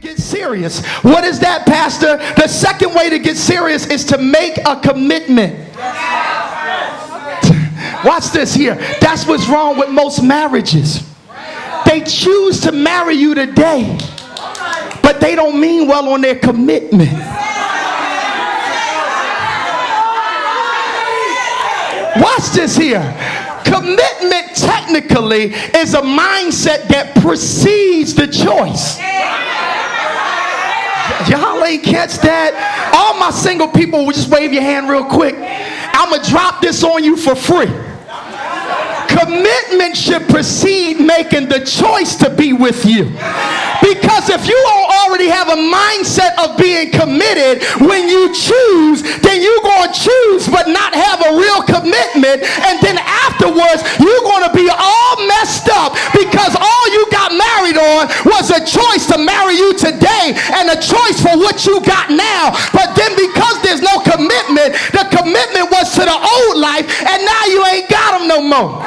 get serious. What is that, Pastor? The second way to get serious is to make a commitment. Watch this here. That's what's wrong with most marriages. They choose to marry you today, but they don't mean well on their commitment. Watch this here. Commitment technically is a mindset that precedes the choice. Y'all ain't catch that? All my single people, will just wave your hand real quick. I'm going to drop this on you for free. Commitment should precede making the choice to be with you. Because if you don't already have a mindset of being committed when you choose, then you're going to choose but not have a real commitment. And then afterwards, you're going to be all messed up because all you got married on was a choice to marry you today and a choice for what you got now. But then because there's no commitment, the commitment was to the old life and now you ain't got them no more.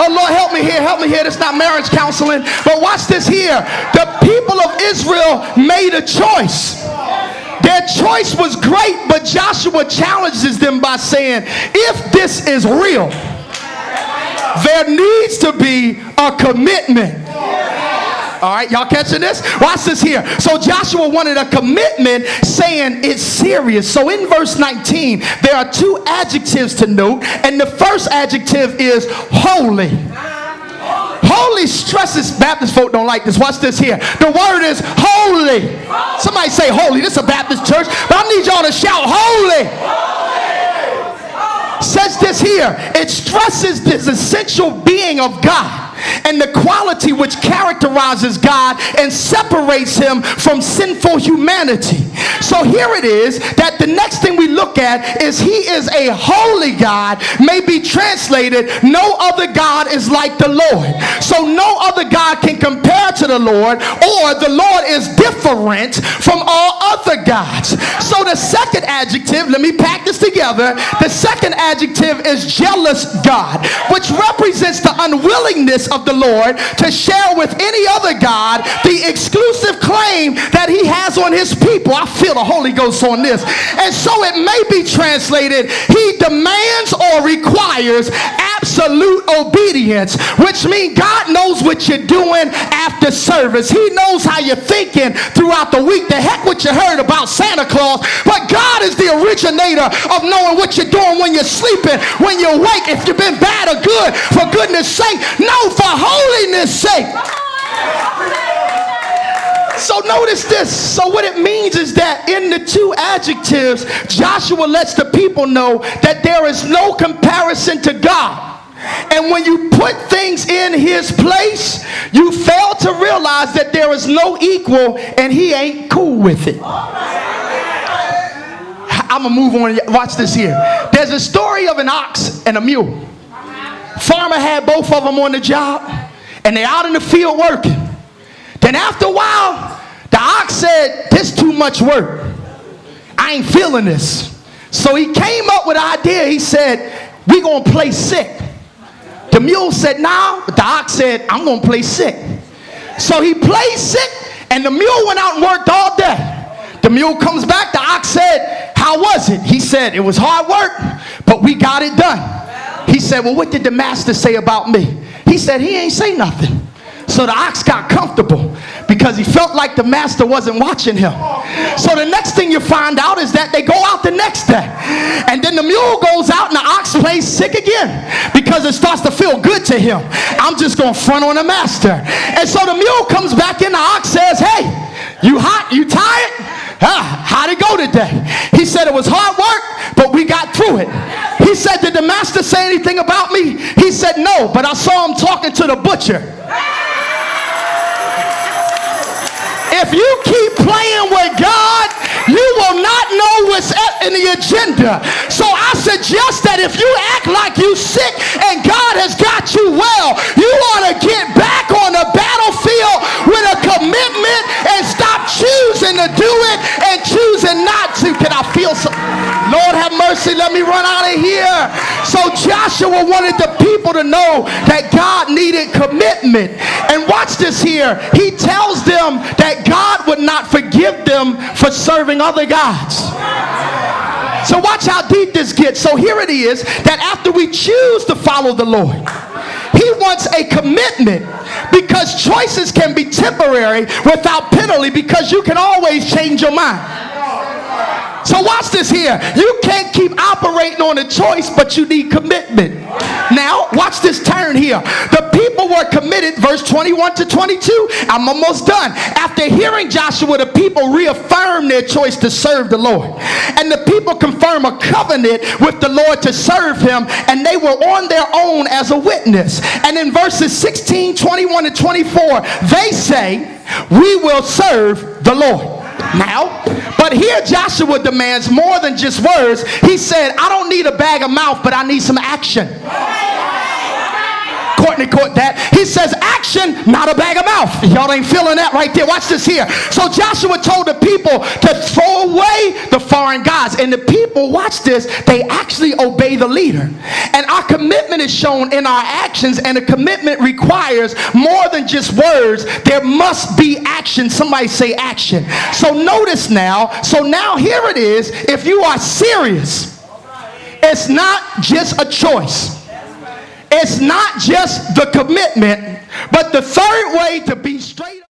Oh, Lord, help me here. This is not marriage counseling. But watch this here. The people of Israel made a choice. Their choice was great, but Joshua challenges them by saying, if this is real, there needs to be a commitment. All right, y'all catching this? Watch this here. So Joshua wanted a commitment, saying it's serious. So in verse 19, there are two adjectives to note, and the first adjective is holy. Holy stresses, Baptist folk don't like this. Watch this here. The word is holy. Somebody say holy. This is a Baptist church, but I need y'all to shout holy. Says this here. It stresses this essential being of God and the quality which characterizes God and separates him from sinful humanity. So here it is that the next thing we look at is he is a holy God, may be translated, no other God is like the Lord. So no other God can compare to the Lord, or the Lord is different from all other gods. So the second adjective, let me pack this together. The second adjective is jealous God, which represents the unwillingness of the Lord to share with any other God the exclusive claim that he has on his people. I feel the Holy Ghost on this. And so it may be translated, he demands or requires absolute obedience, which means God knows what you're doing after service. He knows how you're thinking throughout the week. The heck what you heard about Santa Claus, but God is the originator of knowing what you're doing when you're sleeping, when you're awake, if you've been bad or good. For goodness sake, no, for holiness sake. So notice this. So what it means is that in the two adjectives, Joshua lets the people know that there is no comparison to God. And when you put things in his place, you fail to realize that there is no equal and he ain't cool with it. I'm going to move on. Watch this here. There's a story of an ox and a mule. Farmer had both of them on the job, and they're out in the field working. Then after a while, the ox said, this too much work. I ain't feeling this. So he came up with an idea. He said, we going to play sick. The mule said, nah. But the ox said, I'm going to play sick. So he played sick, and the mule went out and worked all day. The mule comes back. The ox said, how was it? He said, it was hard work, but we got it done. He said, well, what did the master say about me? He said, he ain't say nothing. So the ox got comfortable because he felt like the master wasn't watching him. So the next thing you find out is that they go out the next day. And then the mule goes out and the ox plays sick again because it starts to feel good to him. I'm just going to front on the master. And so the mule comes back in. The ox says, hey, you hot? You tired? How'd it go today? He said it was hard work, but we got through it. He said, did the master say anything about me? He said, no, but I saw him talking to the butcher. If you keep playing with God, you will not know what's in the agenda. So I suggest that if you act like you sick and God has got you well, you ought to get back on the battlefield with a commitment and stop choosing to do it and choosing not to. Can I feel some? Lord have mercy. mercy, let me run out of here. So Joshua wanted the people to know that God needed commitment. And watch this here. He tells them that God would not forgive them for serving other gods. So watch how deep this gets. So here it is, that after we choose to follow the Lord, he wants a commitment, because choices can be temporary without penalty, because you can always change your mind. So watch this here. You can't keep operating on a choice, but you need commitment. Now, watch this turn here. The people were committed, verse 21 to 22. I'm almost done. After hearing Joshua, the people reaffirmed their choice to serve the Lord. And the people confirm a covenant with the Lord to serve him, and they were on their own as a witness. And in verses 16, 21, and 24, they say, we will serve the Lord. Now, but here Joshua demands more than just words. He said, I don't need a bag of mouth, but I need some action. Courtney caught that. He says action, not a bag of mouth. Y'all ain't feeling that right there. Watch this here. So Joshua told the people to throw away the foreign gods. And the people, watch this, they actually obey the leader. And our commitment is shown in our actions, and a commitment requires more than just words. There must be action. Somebody say action. So notice now, so now here it is. If you are serious, it's not just a choice. It's not just the commitment, but the third way to be straight up.